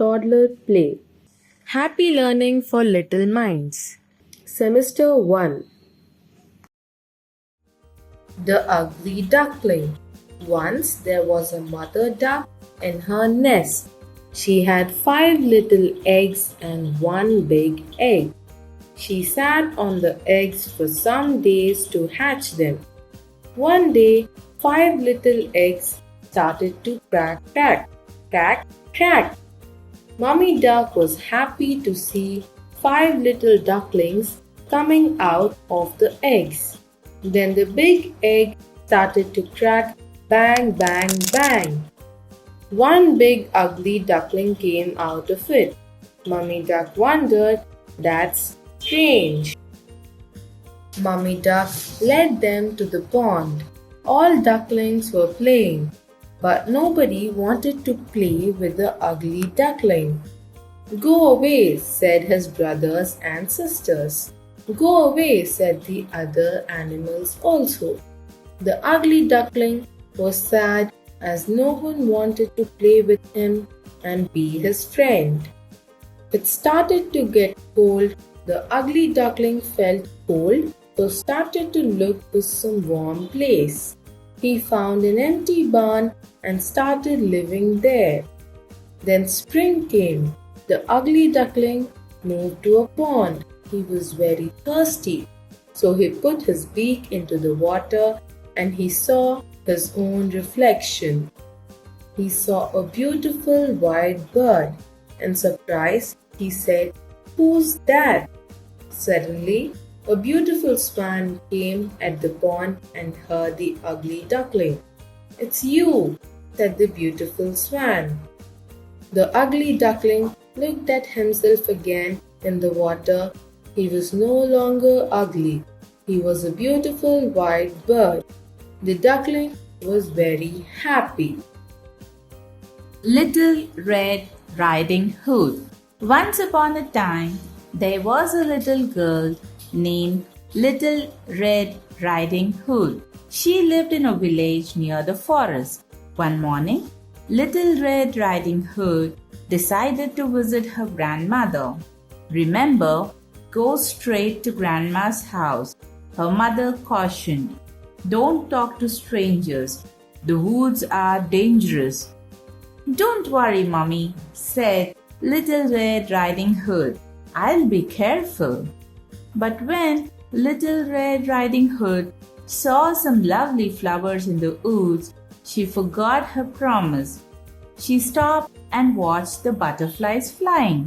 Toddler Play. Happy learning for little minds. Semester 1. The Ugly Duckling. Once there was a mother duck in her nest. She had 5 little eggs and 1 big egg. She sat on the eggs for some days to hatch them. One day, 5 little eggs started to crack, crack, crack, crack. Mummy Duck was happy to see 5 little ducklings coming out of the eggs. Then the big egg started to crack, bang, bang, bang. One big ugly duckling came out of it. Mummy Duck wondered, "That's strange." Mummy Duck led them to the pond. All ducklings were playing, but nobody wanted to play with the ugly duckling. "Go away," said his brothers and sisters. "Go away," said the other animals also. The ugly duckling was sad as no one wanted to play with him and be his friend. It started to get cold. The ugly duckling felt cold, so started to look for some warm place. He found an empty barn and started living there. Then spring came. The ugly duckling moved to a pond. He was very thirsty, so he put his beak into the water and he saw his own reflection. He saw a beautiful white bird. In surprise, he said, "Who's that?" Suddenly, a beautiful swan came at the pond and heard the ugly duckling. "It's you," said the beautiful swan. The ugly duckling looked at himself again in the water. He was no longer ugly. He was a beautiful white bird. The duckling was very happy. Little Red Riding Hood. Once upon a time, there was a little girl named Little Red Riding Hood. She lived in a village near the forest. One morning, Little Red Riding Hood decided to visit her grandmother. "Remember, go straight to Grandma's house," her mother cautioned. "Don't talk to strangers. The woods are dangerous." "Don't worry, Mommy," said Little Red Riding Hood. "I'll be careful." But when Little Red Riding Hood saw some lovely flowers in the woods, she forgot her promise. She stopped and watched the butterflies flying.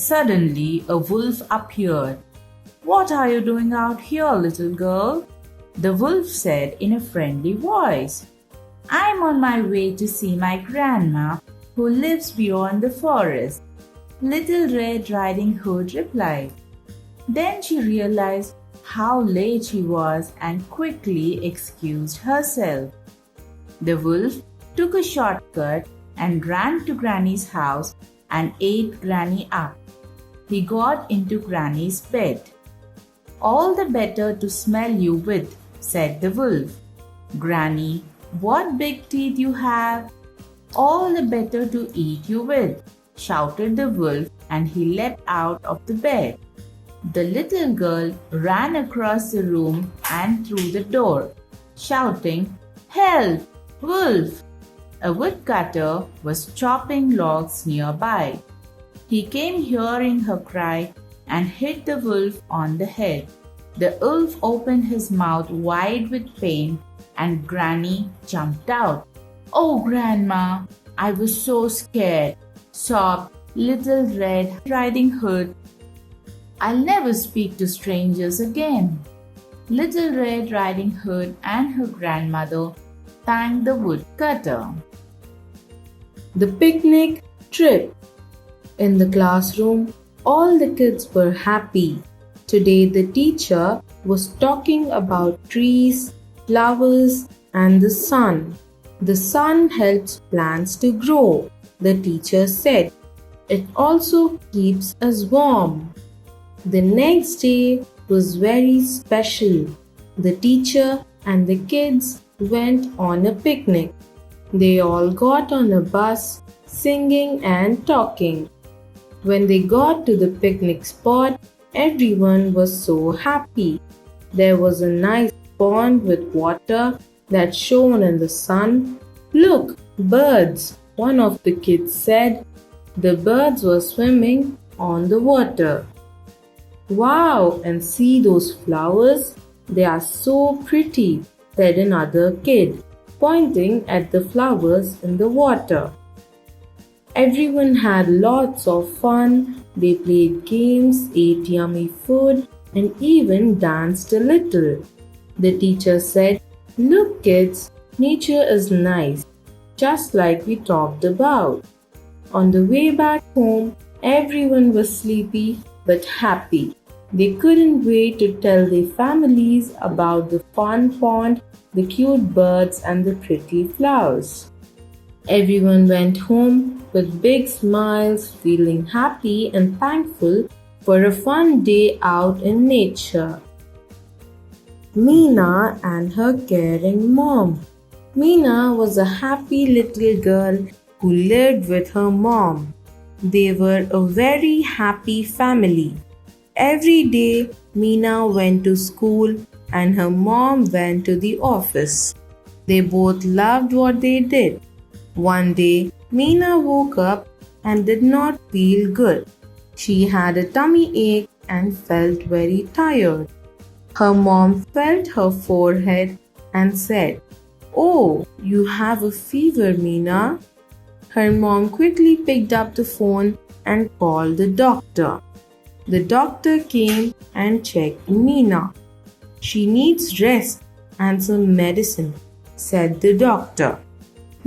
Suddenly, a wolf appeared. "What are you doing out here, little girl?" the wolf said in a friendly voice. "I'm on my way to see my grandma who lives beyond the forest," Little Red Riding Hood replied. Then she realized how late she was and quickly excused herself. The wolf took a shortcut and ran to Granny's house and ate Granny up. He got into Granny's bed. "All the better to smell you with," said the wolf. "Granny, what big teeth you have!" "All the better to eat you with," shouted the wolf, and he leapt out of the bed. The little girl ran across the room and through the door, shouting, "Help! Wolf!" A woodcutter was chopping logs nearby. He came hearing her cry and hit the wolf on the head. The wolf opened his mouth wide with pain and Granny jumped out. "Oh, Grandma, I was so scared," sobbed Little Red Riding Hood. "I'll never speak to strangers again." Little Red Riding Hood and her grandmother thanked the woodcutter. The picnic trip. In the classroom, all the kids were happy. Today the teacher was talking about trees, flowers, and the sun. The sun helps plants to grow, the teacher said. It also keeps us warm. The next day was very special. The teacher and the kids went on a picnic. They all got on a bus singing and talking. When they got to the picnic spot, everyone was so happy. There was a nice pond with water that shone in the sun. Look, birds, one of the kids said. The birds were swimming on the water. Wow, and see those flowers? They are so pretty, said another kid, pointing at the flowers in the water. Everyone had lots of fun. They played games, ate yummy food, and even danced a little. The teacher said, "Look, kids, nature is nice, just like we talked about." On the way back home, everyone was sleepy but happy. They couldn't wait to tell their families about the fun pond, the cute birds, and the pretty flowers. Everyone went home with big smiles, feeling happy and thankful for a fun day out in nature. Mina and her caring mom. Mina was a happy little girl who lived with her mom. They were a very happy family. Every day, Mina went to school and her mom went to the office. They both loved what they did. One day, Mina woke up and did not feel good. She had a tummy ache and felt very tired. Her mom felt her forehead and said, "Oh, you have a fever, Mina." Her mom quickly picked up the phone and called the doctor. The doctor came and checked Mina. "She needs rest and some medicine," said the doctor.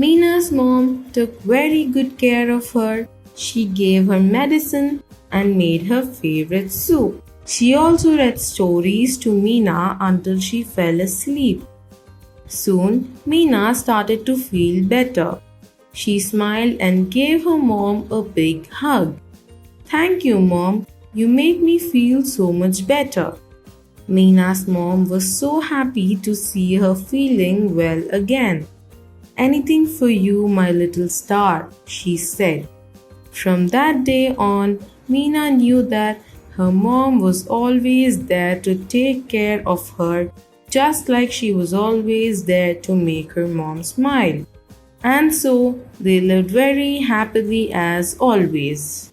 Mina's mom took very good care of her. She gave her medicine and made her favorite soup. She also read stories to Mina until she fell asleep. Soon, Mina started to feel better. She smiled and gave her mom a big hug. "Thank you, Mom. You make me feel so much better." Mina's mom was so happy to see her feeling well again. "Anything for you, my little star," she said. From that day on, Mina knew that her mom was always there to take care of her, just like she was always there to make her mom smile. And so they lived very happily as always.